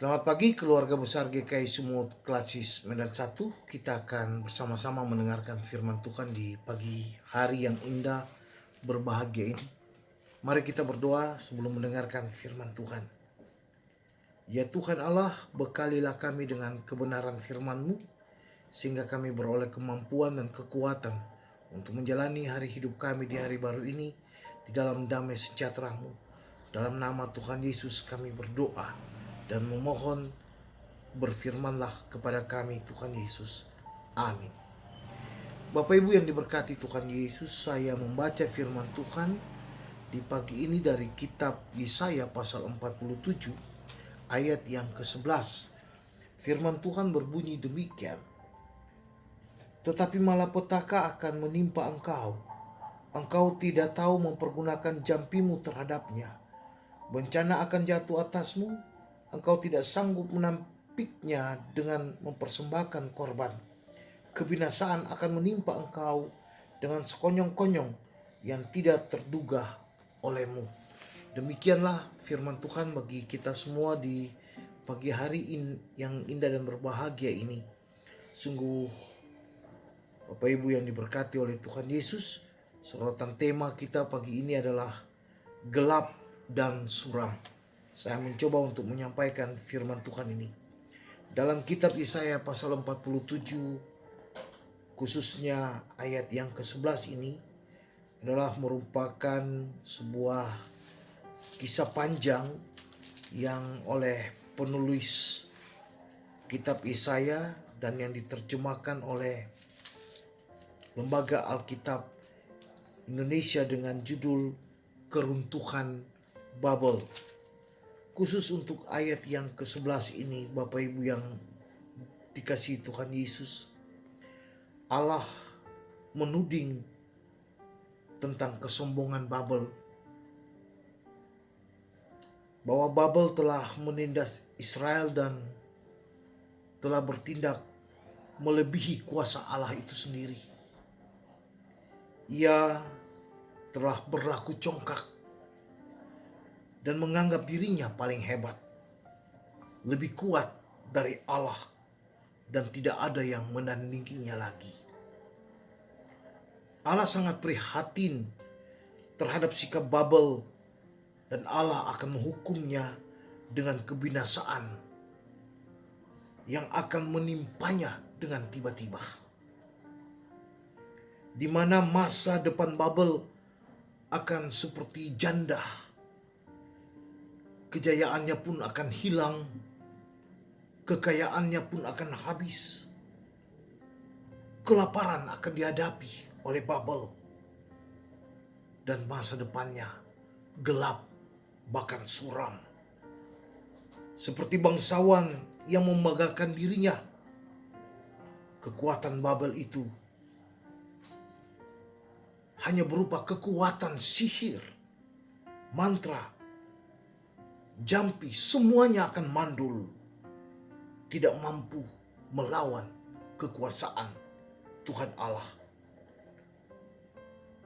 Selamat pagi keluarga besar GKI Sumut Klasis Medan 1. Kita akan bersama-sama mendengarkan firman Tuhan di pagi hari yang indah berbahagia ini. Mari kita berdoa sebelum mendengarkan firman Tuhan. Ya Tuhan Allah, bekalilah kami dengan kebenaran firman-Mu sehingga kami beroleh kemampuan dan kekuatan untuk menjalani hari hidup kami di hari baru ini di dalam damai sejahtera-Mu. Dalam nama Tuhan Yesus kami berdoa dan memohon, berfirmanlah kepada kami Tuhan Yesus. Amin. Bapak Ibu yang diberkati Tuhan Yesus, saya membaca firman Tuhan di pagi ini dari kitab Yesaya pasal 47 ayat yang ke-11. Firman Tuhan berbunyi demikian. Tetapi malapetaka akan menimpa engkau. Engkau tidak tahu mempergunakan jampimu terhadapnya. Bencana akan jatuh atasmu. Engkau tidak sanggup menampiknya dengan mempersembahkan korban. Kebinasaan akan menimpa engkau dengan sekonyong-konyong yang tidak terduga olehmu. Demikianlah firman Tuhan bagi kita semua di pagi hari yang indah dan berbahagia ini. Sungguh Bapak Ibu yang diberkati oleh Tuhan Yesus, sorotan tema kita pagi ini adalah gelap dan suram. Saya mencoba untuk menyampaikan firman Tuhan ini. Dalam kitab Yesaya pasal 47, khususnya ayat yang ke-11 ini adalah merupakan sebuah kisah panjang yang oleh penulis kitab Yesaya dan yang diterjemahkan oleh Lembaga Alkitab Indonesia dengan judul Keruntuhan Babel. Khusus untuk ayat yang ke-11 ini, Bapak Ibu yang dikasihi Tuhan Yesus, Allah menuding tentang kesombongan Babel, bahwa Babel telah menindas Israel dan telah bertindak melebihi kuasa Allah itu sendiri. Ia telah berlaku congkak dan menganggap dirinya paling hebat, lebih kuat dari Allah, dan tidak ada yang menandinginya lagi. Allah sangat prihatin terhadap sikap Babel dan Allah akan menghukumnya dengan kebinasaan yang akan menimpanya dengan tiba-tiba. Di mana masa depan Babel akan seperti janda. Kejayaannya pun akan hilang, kekayaannya pun akan habis. Kelaparan akan dihadapi oleh Babel, dan masa depannya gelap bahkan suram. Seperti bangsawan yang membanggakan dirinya, kekuatan Babel itu hanya berupa kekuatan sihir, mantra, jampi, semuanya akan mandul, tidak mampu melawan kekuasaan Tuhan Allah.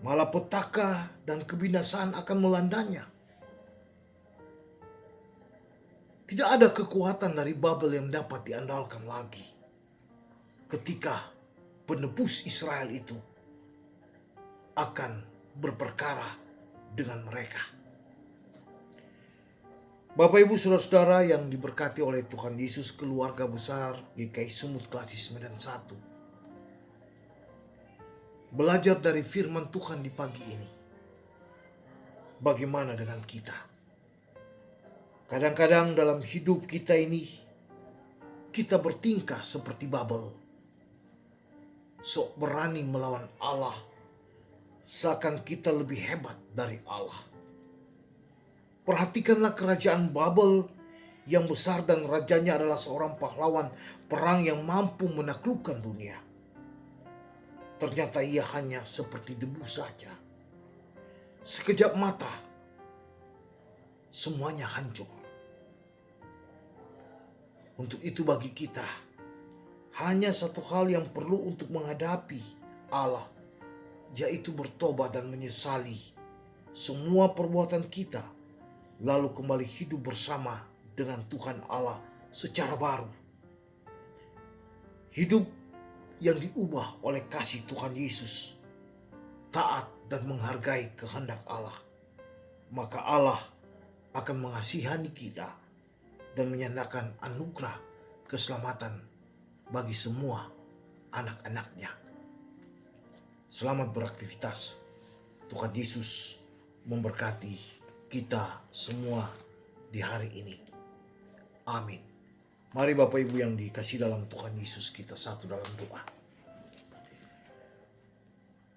Malapetaka dan kebinasaan akan melandanya. Tidak ada kekuatan dari Babel yang dapat diandalkan lagi ketika penebus Israel itu akan berperkara dengan mereka. Bapak Ibu Saudara-saudara yang diberkati oleh Tuhan Yesus, keluarga besar GKI Sumut Klasis Medan 1. Belajar dari firman Tuhan di pagi ini. Bagaimana dengan kita? Kadang-kadang dalam hidup kita ini, kita bertingkah seperti Babel. Sok berani melawan Allah, seakan kita lebih hebat dari Allah. Perhatikanlah kerajaan Babel yang besar dan rajanya adalah seorang pahlawan perang yang mampu menaklukkan dunia. Ternyata ia hanya seperti debu saja. Sekejap mata, semuanya hancur. Untuk itu bagi kita, hanya satu hal yang perlu untuk menghadapi Allah, yaitu bertobat dan menyesali semua perbuatan kita, lalu kembali hidup bersama dengan Tuhan Allah secara baru. Hidup yang diubah oleh kasih Tuhan Yesus, taat dan menghargai kehendak Allah. Maka Allah akan mengasihani kita dan menyatakan anugerah keselamatan bagi semua anak-anaknya. Selamat beraktivitas. Tuhan Yesus memberkati kita semua di hari ini. Amin. Mari Bapak Ibu yang dikasihi dalam Tuhan Yesus, kita satu dalam doa.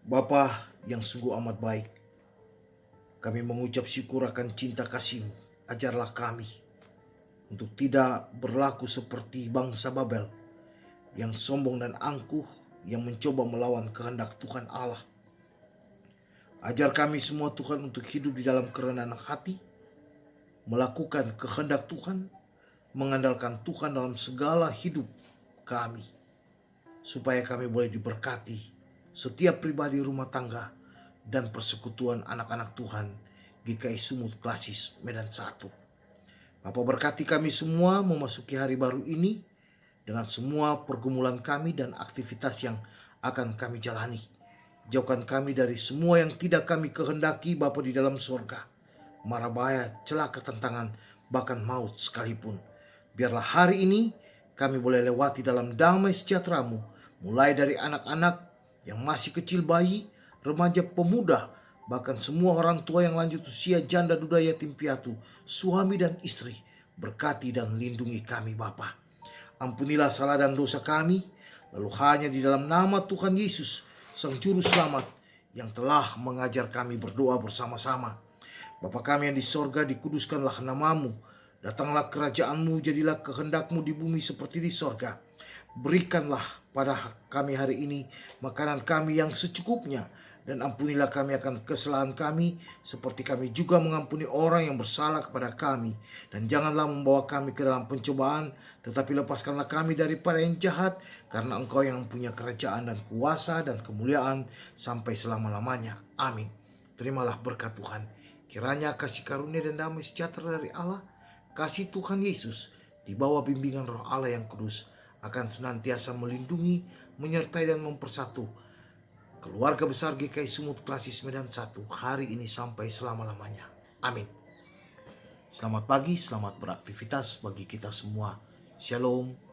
Bapa yang sungguh amat baik, kami mengucap syukur akan cinta kasih-Mu. Ajarlah kami untuk tidak berlaku seperti bangsa Babel yang sombong dan angkuh, yang mencoba melawan kehendak Tuhan Allah. Ajar kami semua Tuhan untuk hidup di dalam kerendahan hati, melakukan kehendak Tuhan, mengandalkan Tuhan dalam segala hidup kami, supaya kami boleh diberkati setiap pribadi rumah tangga dan persekutuan anak-anak Tuhan GKI Sumut Klasis Medan 1. Bapa, berkati kami semua memasuki hari baru ini dengan semua pergumulan kami dan aktivitas yang akan kami jalani. Jauhkan kami dari semua yang tidak kami kehendaki Bapa di dalam surga, mara bahaya, celaka, tentangan, bahkan maut sekalipun. Biarlah hari ini kami boleh lewati dalam damai sejahtera-Mu, mulai dari anak-anak yang masih kecil, bayi, remaja, pemuda, bahkan semua orang tua yang lanjut usia, janda, duda, yatim piatu, suami dan istri. Berkati dan lindungi kami Bapa. Ampunilah salah dan dosa kami, lalu hanya di dalam nama Tuhan Yesus, Sang Juru Selamat, yang telah mengajar kami berdoa bersama-sama. Bapa kami yang di sorga, dikuduskanlah nama-Mu. Datanglah kerajaan-Mu, jadilah kehendak-Mu di bumi seperti di sorga. Berikanlah pada kami hari ini makanan kami yang secukupnya, dan ampunilah kami akan kesalahan kami, seperti kami juga mengampuni orang yang bersalah kepada kami. Dan janganlah membawa kami ke dalam pencobaan, tetapi lepaskanlah kami daripada yang jahat, karena Engkau yang punya kerajaan dan kuasa dan kemuliaan sampai selama-lamanya. Amin. Terimalah berkat Tuhan. Kiranya kasih karunia dan damai sejahtera dari Allah, kasih Tuhan Yesus, di bawah bimbingan Roh Allah yang kudus, akan senantiasa melindungi, menyertai dan mempersatu keluarga besar GKI Sumut Klasis Medan 1 hari ini sampai selama-lamanya. Amin. Selamat pagi, selamat beraktivitas bagi kita semua. Shalom.